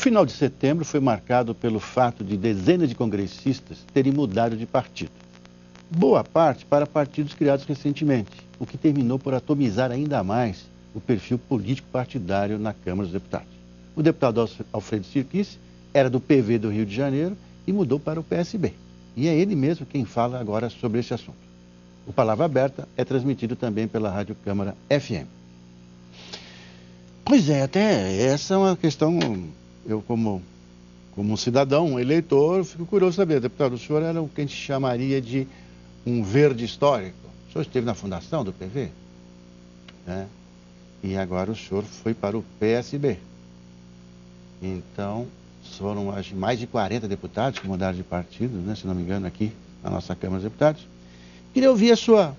final de setembro foi marcado pelo fato de dezenas de congressistas terem mudado de partido. Boa parte para partidos criados recentemente, o que terminou por atomizar ainda mais o perfil político partidário na Câmara dos Deputados. O deputado Alfredo Sirquice era do PV do Rio de Janeiro e mudou para o PSB. E é ele mesmo quem fala agora sobre esse assunto. O Palavra Aberta é transmitido também pela Rádio Câmara FM. Pois é, até essa é uma questão, eu como um cidadão, um eleitor, fico curioso de saber, deputado, o senhor era o que a gente chamaria de um verde histórico. O senhor esteve na fundação do PV, né? E agora o senhor foi para o PSB. Então, foram mais de 40 deputados que mudaram de partido, né, se não me engano, aqui na nossa Câmara dos Deputados. Queria ouvir seu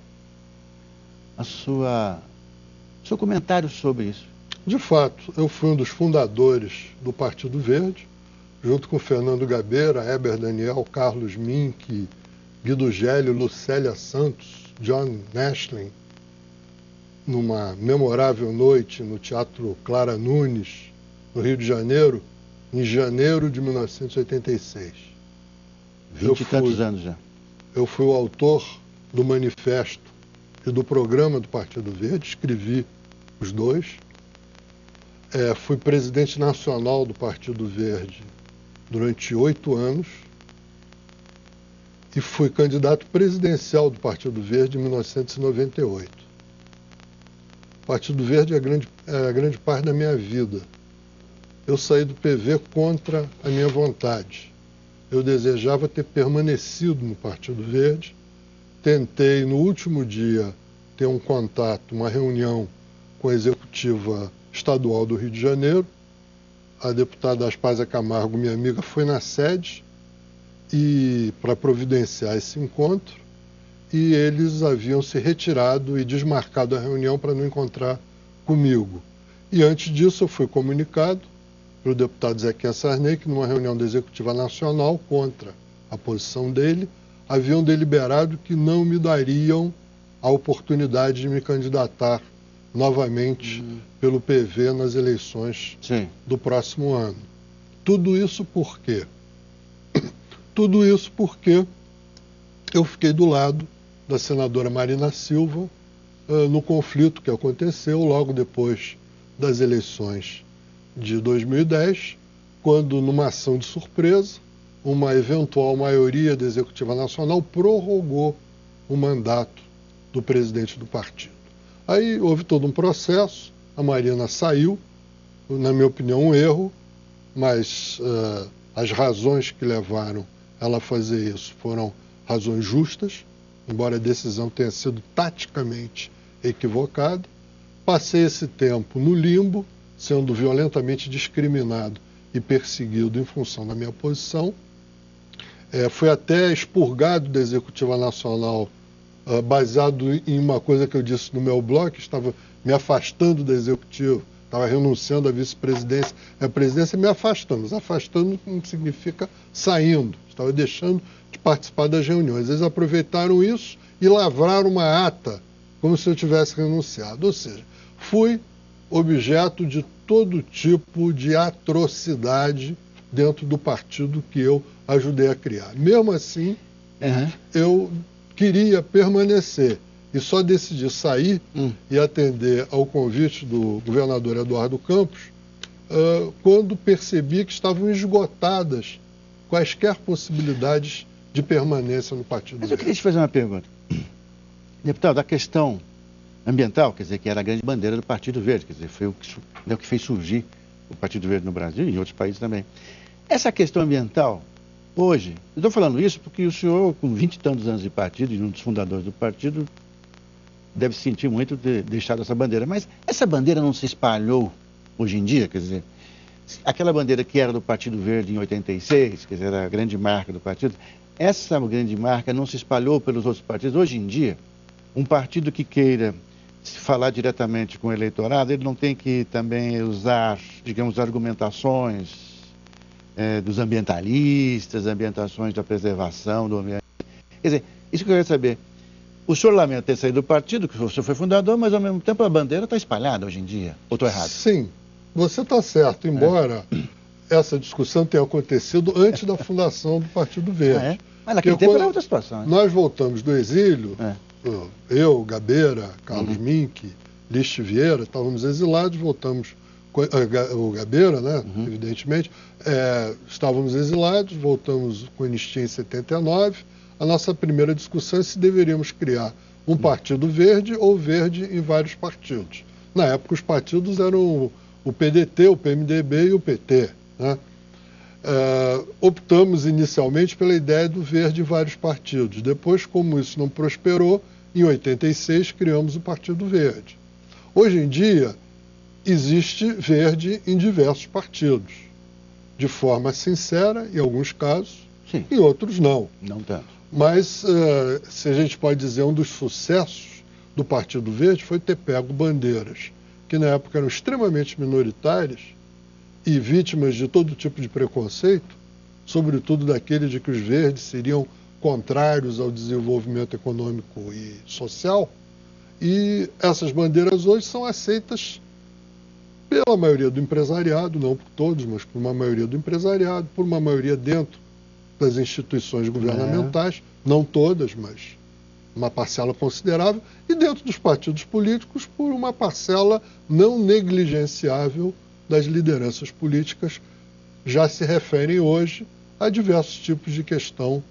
comentário sobre isso. De fato, eu fui um dos fundadores do Partido Verde, junto com Fernando Gabeira, Heber Daniel, Carlos Mink, Guido Gelli, Lucélia Santos, John Nashling, numa memorável noite no Teatro Clara Nunes, no Rio de Janeiro, em janeiro de 1986. 20 e tantos anos já. Eu fui o autor do manifesto e do programa do Partido Verde, escrevi os dois. Fui presidente nacional do Partido Verde durante 8 anos e fui candidato presidencial do Partido Verde em 1998. O Partido Verde é a grande parte da minha vida. Eu saí do PV contra a minha vontade. Eu desejava ter permanecido no Partido Verde. Tentei, no último dia, ter um contato, uma reunião com a executiva estadual do Rio de Janeiro. A deputada Aspásia Camargo, minha amiga, foi na sede para providenciar esse encontro, e eles haviam se retirado e desmarcado a reunião para não encontrar comigo. E antes disso eu fui comunicado pelo deputado Zequinha Sarney que numa reunião da Executiva Nacional, contra a posição dele, haviam deliberado que não me dariam a oportunidade de me candidatar novamente pelo PV nas eleições do próximo ano. Tudo isso por quê? Tudo isso porque eu fiquei do lado da senadora Marina Silva no conflito que aconteceu logo depois das eleições de 2010, quando, numa ação de surpresa, uma eventual maioria da Executiva Nacional prorrogou o mandato do presidente do partido. Aí houve todo um processo, a Marina saiu, na minha opinião um erro, mas as razões que levaram ela a fazer isso foram razões justas, embora a decisão tenha sido taticamente equivocada. Passei esse tempo no limbo, sendo violentamente discriminado e perseguido em função da minha posição. Fui até expurgado da Executiva Nacional, baseado em uma coisa que eu disse no meu blog, que estava me afastando da Executiva, estava renunciando à vice-presidência, a presidência me afastando. Mas afastando não significa saindo, estava deixando de participar das reuniões. Eles aproveitaram isso e lavraram uma ata, como se eu tivesse renunciado. Ou seja, fui objeto de todo tipo de atrocidade dentro do partido que eu ajudei a criar. Mesmo assim, eu queria permanecer e só decidi sair e atender ao convite do governador Eduardo Campos quando percebi que estavam esgotadas quaisquer possibilidades de permanência no partido. Mas eu queria te fazer uma pergunta. Deputado, a questão ambiental, quer dizer, que era a grande bandeira do Partido Verde, quer dizer, foi o que fez surgir o Partido Verde no Brasil e em outros países também. Essa questão ambiental, hoje, eu estou falando isso porque o senhor, com 20 e tantos anos de partido e um dos fundadores do partido, deve se sentir muito de deixar essa bandeira. Mas essa bandeira não se espalhou hoje em dia, quer dizer, aquela bandeira que era do Partido Verde em 86, quer dizer, era a grande marca do partido, essa grande marca não se espalhou pelos outros partidos. Hoje em dia, um partido que queira se falar diretamente com o eleitorado, ele não tem que também usar, digamos, argumentações dos ambientalistas, ambientações da preservação do ambiente. Quer dizer, isso que eu queria saber. O senhor lamenta ter saído do partido, que o senhor foi fundador, mas ao mesmo tempo a bandeira está espalhada hoje em dia. Ou estou errado? Sim, você está certo, embora essa discussão tem acontecido antes da fundação do Partido Verde. Ah, é? Mas naquele tempo era outra situação. Né? Nós voltamos do exílio, eu, Gabeira, Carlos Mink, Liste Vieira, estávamos exilados, voltamos, o Gabeira, né, evidentemente, estávamos exilados, voltamos com a anistia em 79. A nossa primeira discussão é se deveríamos criar um partido verde ou verde em vários partidos. Na época, os partidos eram o PDT, o PMDB e o PT. Né? Optamos inicialmente pela ideia do verde em vários partidos. Depois, como isso não prosperou, em 86 criamos o Partido Verde. Hoje em dia, existe verde em diversos partidos, de forma sincera, em alguns casos, sim, em outros não. Não tanto. Mas, se a gente pode dizer, um dos sucessos do Partido Verde foi ter pego bandeiras que na época eram extremamente minoritárias e vítimas de todo tipo de preconceito, sobretudo daquele de que os verdes seriam contrários ao desenvolvimento econômico e social. E essas bandeiras hoje são aceitas pela maioria do empresariado, não por todos, mas por uma maioria do empresariado, por uma maioria dentro das instituições governamentais, não todas, mas uma parcela considerável, e dentro dos partidos políticos por uma parcela não negligenciável das lideranças políticas, já se referem hoje a diversos tipos de questão,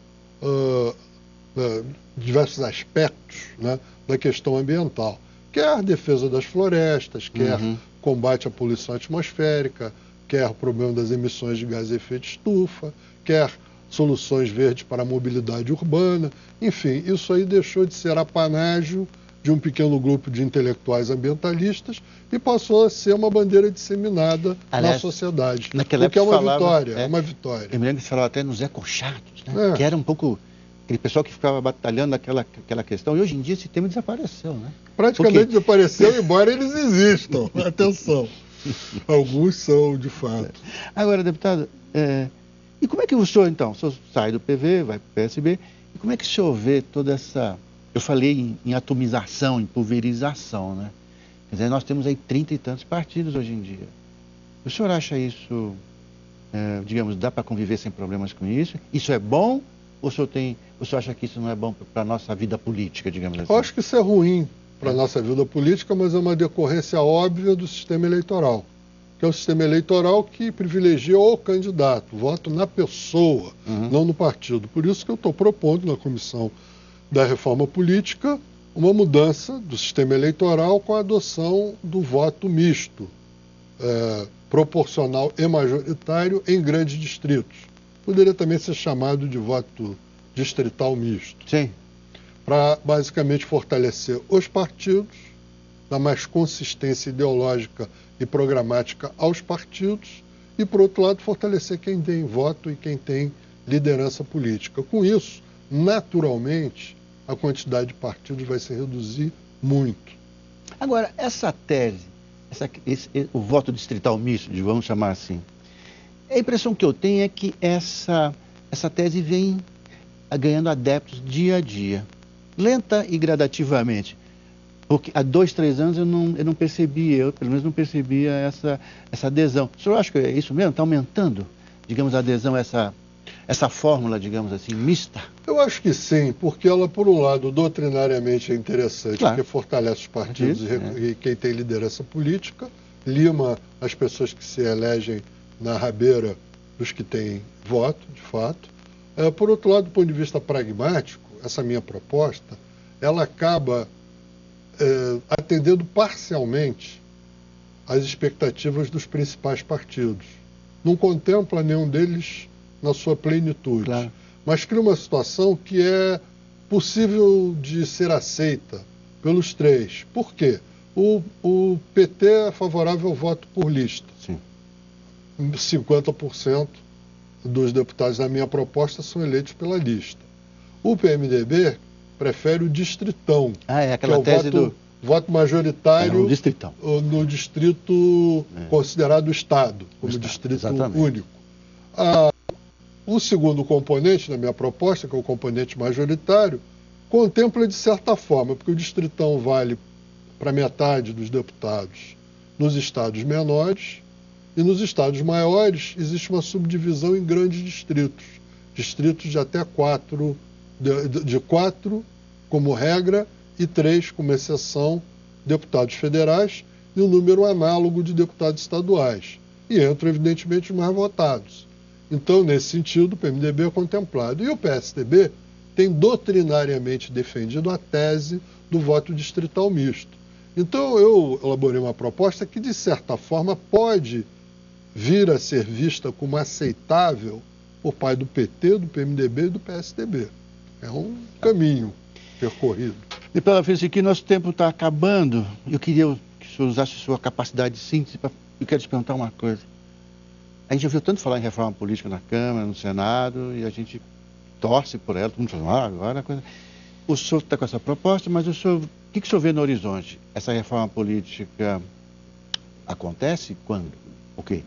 diversos aspectos, né, da questão ambiental, quer defesa das florestas, quer combate à poluição atmosférica, quer o problema das emissões de gás de efeito estufa, quer soluções verdes para a mobilidade urbana. Enfim, isso aí deixou de ser apanágio de um pequeno grupo de intelectuais ambientalistas e passou a ser uma bandeira disseminada na sociedade. Naquela época época é uma vitória, é uma vitória. Eu me lembro que se falava até nos ecochatos, né? Que era um pouco aquele pessoal que ficava batalhando aquela questão, e hoje em dia esse tema desapareceu, né? Praticamente desapareceu, embora eles existam. Atenção. Alguns são, de fato. Agora, deputado, e como é que o senhor, então, o senhor sai do PV, vai para o PSB, e como é que o senhor vê toda essa... Eu falei em atomização, em pulverização, né? Quer dizer, nós temos aí 30 e tantos partidos hoje em dia. O senhor acha isso, digamos, dá para conviver sem problemas com isso? Isso é bom? Ou o senhor acha que isso não é bom para a nossa vida política, digamos assim? Eu acho que isso é ruim para a nossa vida política, mas é uma decorrência óbvia do sistema eleitoral, que é o sistema eleitoral que privilegia o candidato, voto na pessoa, não no partido. Por isso que eu estou propondo na Comissão da Reforma Política uma mudança do sistema eleitoral com a adoção do voto misto, proporcional e majoritário em grandes distritos. Poderia também ser chamado de voto distrital misto. Sim. Para basicamente fortalecer os partidos, dar mais consistência ideológica e programática aos partidos e, por outro lado, fortalecer quem tem voto e quem tem liderança política. Com isso, naturalmente, a quantidade de partidos vai se reduzir muito. Agora, essa tese, o voto distrital misto, vamos chamar assim, a impressão que eu tenho é que essa tese vem ganhando adeptos dia a dia, lenta e gradativamente. Porque há 2, 3 anos eu não percebia, pelo menos não percebia essa adesão. O senhor acha que é isso mesmo? Está aumentando, digamos, a adesão a essa fórmula, digamos assim, mista? Eu acho que sim, porque ela, por um lado, doutrinariamente é interessante, porque fortalece os partidos e quem tem liderança política, lima as pessoas que se elegem na rabeira dos que têm voto, de fato. Por outro lado, do ponto de vista pragmático, essa minha proposta, ela acaba atendendo parcialmente às expectativas dos principais partidos. Não contempla nenhum deles na sua plenitude, mas cria uma situação que é possível de ser aceita pelos três. Por quê? O PT é favorável ao voto por lista. Sim. 50% dos deputados da minha proposta são eleitos pela lista. O PMDB prefere o distritão, aquela que é tese voto majoritário no distritão, no distrito considerado Estado, como distrito único. O segundo componente da minha proposta, que é o componente majoritário, contempla de certa forma, porque o distritão vale para metade dos deputados nos estados menores E nos estados maiores existe uma subdivisão em grandes distritos. Distritos de até 4, de 4 como regra e 3 como exceção, deputados federais, e um número análogo de deputados estaduais. E entram, evidentemente, os mais votados. Então, nesse sentido, o PMDB é contemplado. E o PSDB tem doutrinariamente defendido a tese do voto distrital misto. Então, eu elaborei uma proposta que, de certa forma, pode vir a ser vista como aceitável por parte do PT, do PMDB e do PSDB. É um caminho percorrido. Deputado Alfredo, aqui nosso tempo está acabando. Eu queria que o senhor usasse sua capacidade de síntese. Eu quero te perguntar uma coisa. A gente ouviu tanto falar em reforma política na Câmara, no Senado, e a gente torce por ela. Todo mundo fala, agora a coisa... O senhor está com essa proposta, mas o que o senhor vê no horizonte? Essa reforma política acontece quando? O quê?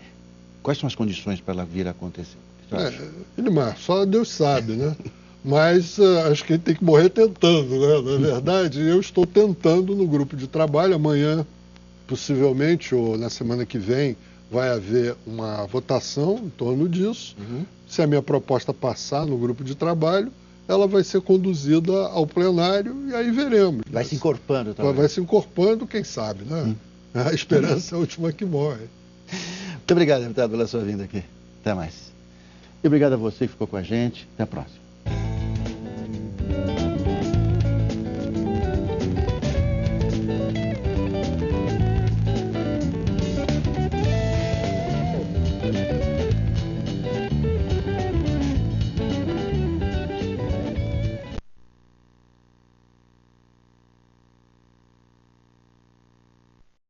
Quais são as condições para ela vir a acontecer? Elimar, só Deus sabe, né? Mas acho que ele tem que morrer tentando, né? Na verdade, eu estou tentando no grupo de trabalho. Amanhã, possivelmente, ou na semana que vem, vai haver uma votação em torno disso. Se a minha proposta passar no grupo de trabalho, ela vai ser conduzida ao plenário e aí veremos. Vai se incorporando também. Vai se incorporando, quem sabe, né? A esperança é a última que morre. Muito obrigado, deputado, pela sua vinda aqui. Até mais. E obrigado a você que ficou com a gente. Até a próxima.